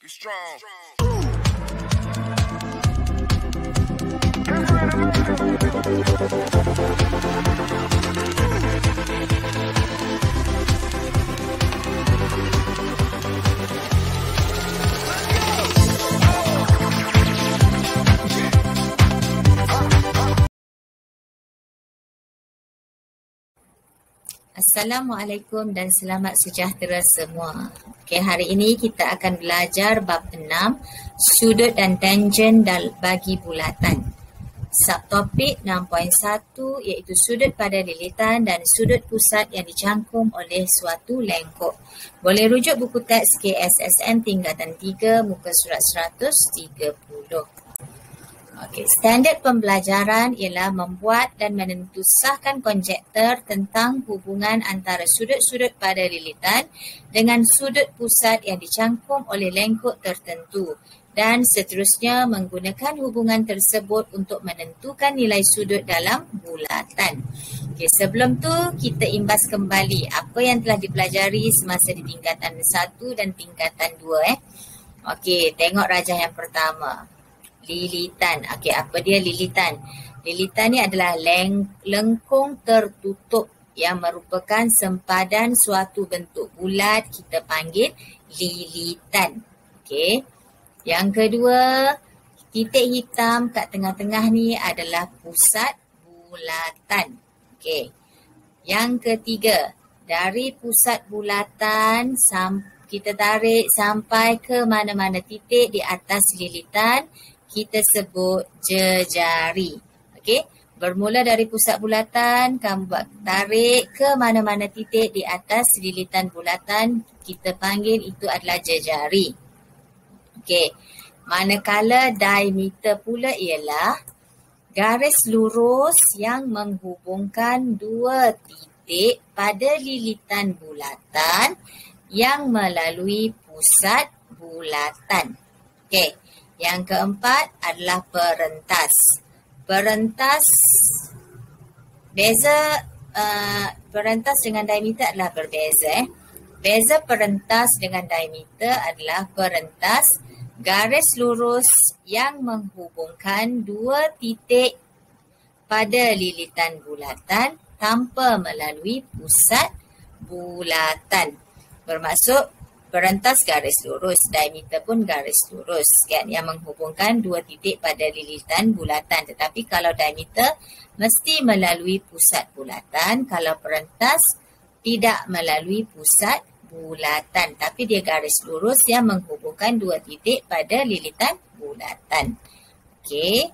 strong. Assalamualaikum dan selamat sejahtera semua. Okey, hari ini kita akan belajar bab 6, sudut dan tangen bagi bulatan. Subtopik 6.1 iaitu sudut pada lilitan dan sudut pusat yang dicangkum oleh suatu lengkok. Boleh rujuk buku teks KSSM tingkatan 3 muka surat 130. Okey, standard pembelajaran ialah membuat dan menentusahkan konjektur tentang hubungan antara sudut-sudut pada lilitan dengan sudut pusat yang dicangkum oleh lengkok tertentu dan seterusnya menggunakan hubungan tersebut untuk menentukan nilai sudut dalam bulatan. Okey, sebelum tu kita imbas kembali apa yang telah dipelajari semasa di tingkatan 1 dan tingkatan 2. Okey, tengok rajah yang pertama. Lilitan. Okey, apa dia lilitan? Lilitan ni adalah lengkung tertutup yang merupakan sempadan suatu bentuk bulat, kita panggil lilitan. Okey. Yang kedua, titik hitam kat tengah-tengah ni adalah pusat bulatan. Okey. Yang ketiga, dari pusat bulatan kita tarik sampai ke mana-mana titik di atas lilitan, kita sebut jejari. Okey, bermula dari pusat bulatan, kamu tarik ke mana-mana titik di atas lilitan bulatan, kita panggil itu adalah jejari. Okey, manakala diameter pula ialah garis lurus yang menghubungkan dua titik pada lilitan bulatan yang melalui pusat bulatan. Okey. Yang keempat adalah perentas. Perentas, beza perentas dengan diameter adalah berbeza. Beza perentas dengan diameter adalah perentas garis lurus yang menghubungkan dua titik pada lilitan bulatan tanpa melalui pusat bulatan. Bermaksud perentas garis lurus, diameter pun garis lurus kan, yang menghubungkan dua titik pada lilitan bulatan. Tetapi kalau diameter mesti melalui pusat bulatan, kalau perentas tidak melalui pusat bulatan, tapi dia garis lurus yang menghubungkan dua titik pada lilitan bulatan. Okey.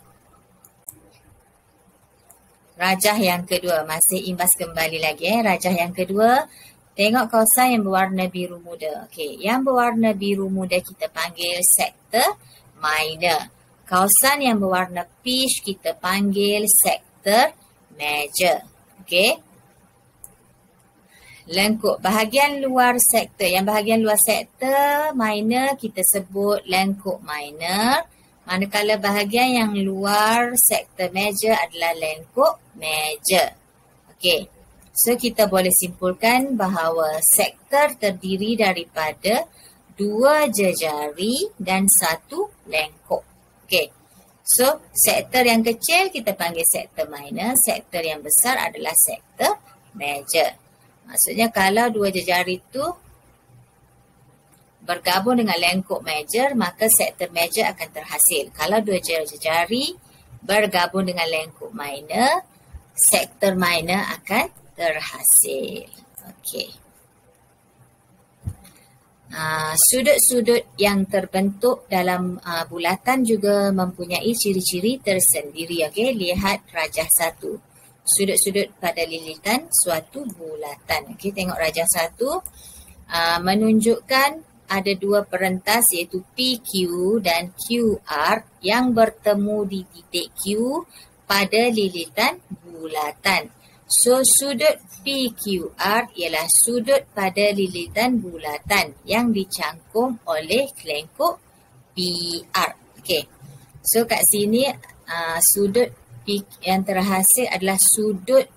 Rajah yang kedua, masih imbas kembali lagi rajah yang kedua. Tengok kawasan yang berwarna biru muda. Okey, yang berwarna biru muda kita panggil sektor minor. Kawasan yang berwarna peach kita panggil sektor major. Okey. Lengkuk bahagian luar sektor. Yang bahagian luar sektor minor kita sebut lengkuk minor. Manakala bahagian yang luar sektor major adalah lengkuk major. Okey. So, kita boleh simpulkan bahawa sektor terdiri daripada dua jejari dan satu lengkuk. Okey. So, sektor yang kecil kita panggil sektor minor, sektor yang besar adalah sektor major. Maksudnya kalau dua jejari itu bergabung dengan lengkuk major, maka sektor major akan terhasil. Kalau dua jejari bergabung dengan lengkuk minor, sektor minor akan terhasil. Okey. Sudut-sudut yang terbentuk dalam bulatan juga mempunyai ciri-ciri tersendiri. Okey, lihat rajah 1. Sudut-sudut pada lilitan suatu bulatan. Okey, tengok rajah 1. Menunjukkan ada dua perentas iaitu PQ dan QR yang bertemu di titik Q pada lilitan bulatan. So, sudut PQR ialah sudut pada lilitan bulatan yang dicangkum oleh lengkuk PR. Okey. So, kat sini sudut yang terhasil adalah sudut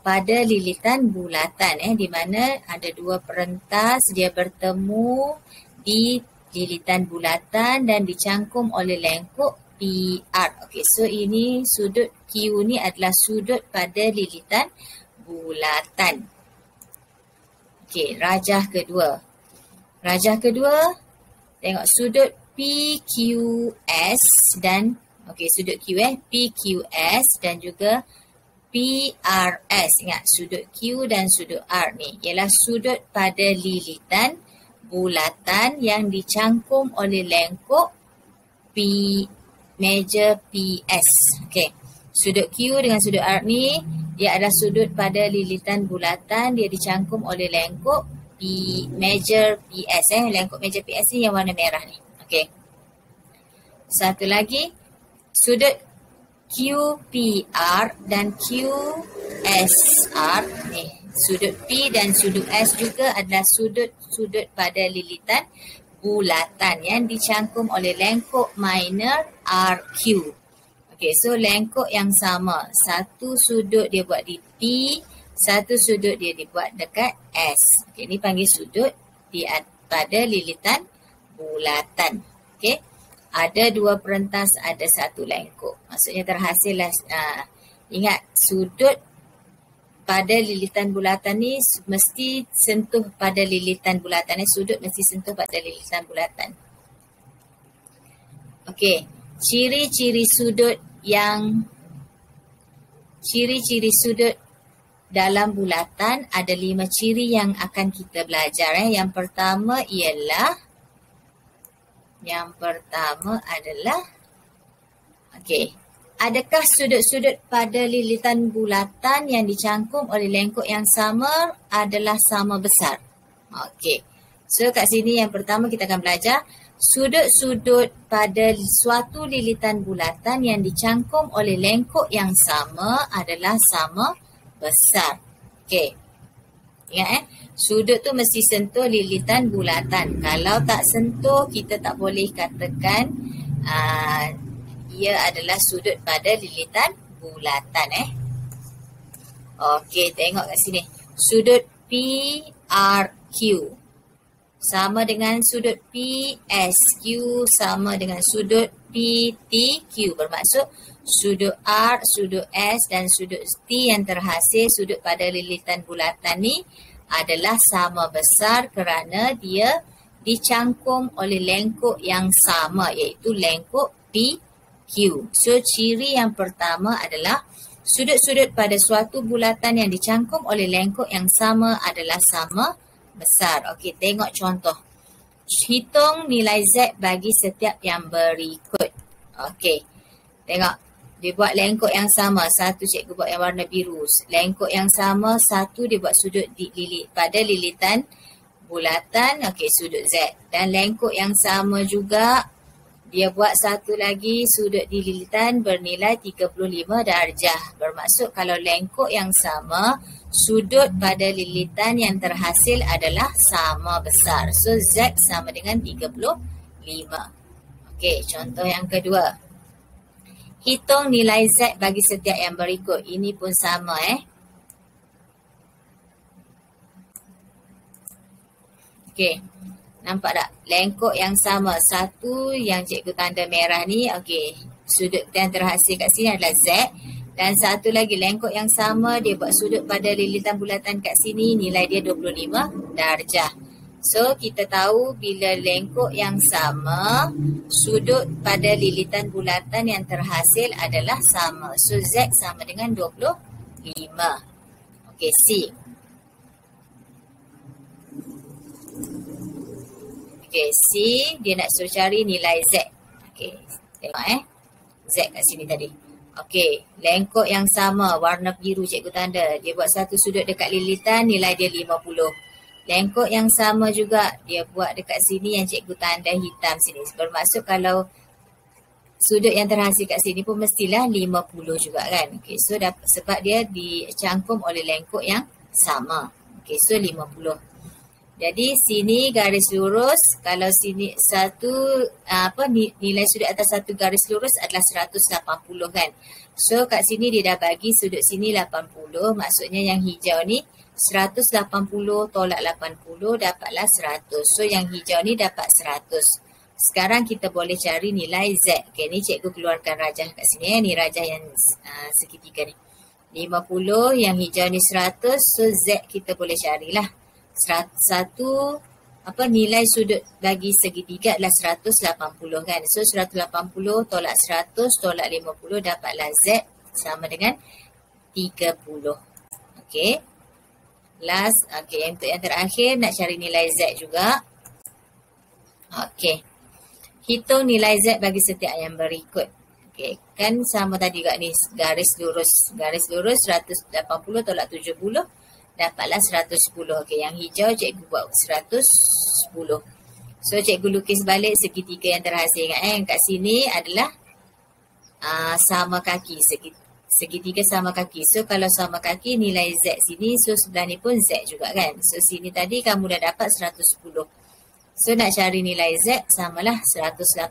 pada lilitan bulatan di mana ada dua perentas dia bertemu di lilitan bulatan dan dicangkum oleh lengkuk PR. Okey, so ini sudut Q ni adalah sudut pada lilitan bulatan. Okey, rajah kedua. Rajah kedua, tengok sudut PQS dan sudut Q PQS dan juga PRS. Ingat, sudut Q dan sudut R ni ialah sudut pada lilitan bulatan yang dicangkum oleh lengkuk meja PS. Okey. Sudut Q dengan sudut R ni dia adalah sudut pada lilitan bulatan, dia dicangkum oleh lengkuk meja PS. Lengkuk meja PS ni yang warna merah ni. Okey. Satu lagi, sudut QPR dan QSR ni. Sudut P dan sudut S juga adalah sudut pada lilitan bulatan yang dicangkum oleh lengkuk minor RQ. Okey, so lengkuk yang sama. Satu sudut dia buat di P, satu sudut dia dibuat dekat S. Okey, ni panggil sudut pada lilitan bulatan. Okey, ada dua perentas, ada satu lengkuk. Maksudnya terhasillah, ingat sudut pada lilitan bulatan ni mesti sentuh pada lilitan bulatan. Sudut mesti sentuh pada lilitan bulatan. Okey, ciri-ciri sudut dalam bulatan ada 5 ciri yang akan kita belajar. Yang pertama adalah adakah sudut-sudut pada lilitan bulatan yang dicangkum oleh lengkuk yang sama adalah sama besar? Okey. So kat sini yang pertama kita akan belajar sudut-sudut pada suatu lilitan bulatan yang dicangkum oleh lengkuk yang sama adalah sama besar. Okey. Ingat sudut tu mesti sentuh lilitan bulatan. Kalau tak sentuh, kita tak boleh katakan ia adalah sudut pada lilitan bulatan. Okey, tengok kat sini. Sudut PRQ sama dengan sudut PSQ sama dengan sudut PTQ. Bermaksud sudut R, sudut S dan sudut T yang terhasil sudut pada lilitan bulatan ni adalah sama besar kerana dia dicangkum oleh lengkuk yang sama, iaitu lengkuk PQ. So ciri yang pertama adalah sudut-sudut pada suatu bulatan yang dicangkum oleh lengkuk yang sama adalah sama besar. Okey, tengok contoh. Hitung nilai Z bagi setiap yang berikut. Okey, tengok. Dia buat lengkuk yang sama. Satu cikgu buat yang warna biru. Lengkuk yang sama, satu dia buat sudut pada lilitan bulatan. Okey, sudut Z. Dan lengkuk yang sama juga, dia buat satu lagi sudut di lilitan bernilai 35 darjah. Bermaksud kalau lengkuk yang sama, sudut pada lilitan yang terhasil adalah sama besar. So Z sama dengan 35. Okey, contoh yang kedua. Hitung nilai Z bagi setiap yang berikut. Ini pun sama Okey. Nampak tak? Lengkuk yang sama. Satu yang cikgu tanda merah ni. Okey. Sudut yang terhasil kat sini adalah Z. Dan satu lagi lengkuk yang sama. Dia buat sudut pada lilitan bulatan kat sini. Nilai dia 25 darjah. So kita tahu bila lengkuk yang sama, sudut pada lilitan bulatan yang terhasil adalah sama. So Z sama dengan 25. Okey, C. Okey, C dia nak suruh cari nilai Z. Okey, tengok Z kat sini tadi. Okey, lengkuk yang sama warna biru cikgu tanda. Dia buat satu sudut dekat lilitan, nilai dia 50. Lengkuk yang sama juga dia buat dekat sini yang cikgu tanda hitam sini. Bermaksud kalau sudut yang terhasil kat sini pun mestilah 50 juga kan. Okey, so sebab dia dicangkum oleh lengkuk yang sama. Okey, so 50. Jadi sini garis lurus, kalau sini nilai sudut atas satu garis lurus adalah 180 kan. So kat sini dia dah bagi sudut sini 80, maksudnya yang hijau ni 180 tolak 80 dapatlah 100. So yang hijau ni dapat 100. Sekarang kita boleh cari nilai Z. Okay, ni cikgu keluarkan rajah kat sini. Ni rajah yang segitiga ni. 50, yang hijau ni 100. So Z kita boleh carilah. Nilai sudut bagi segitiga adalah 180 kan. So 180 tolak 100 tolak 50 dapatlah Z sama dengan 30. Okey. Last, okey, untuk yang terakhir nak cari nilai Z juga. Okey. Hitung nilai Z bagi setiap yang berikut. Okey, kan sama tadi kat ni garis lurus. Garis lurus 180 tolak 70 dapatlah 110. Okey, yang hijau cikgu buat 110. So cikgu lukis balik segitiga yang terhasil. Ingat yang kat sini adalah sama kaki. Segitiga sama kaki. So kalau sama kaki nilai Z sini, so sebelah ni pun Z juga kan. So sini tadi kamu dah dapat 110. So nak cari nilai Z samalah 180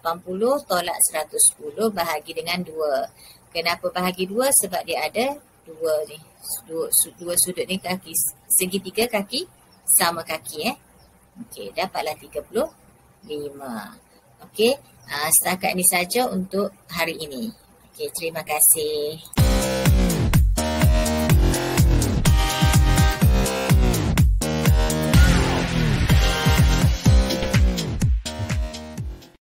tolak 110 bahagi dengan 2. Kenapa bahagi 2? Sebab dia ada 2 ni. Dua sudut ni kaki, segitiga kaki sama kaki Okey, dapatlah 35. Okey, setakat ni saja untuk hari ini. Okey, terima kasih.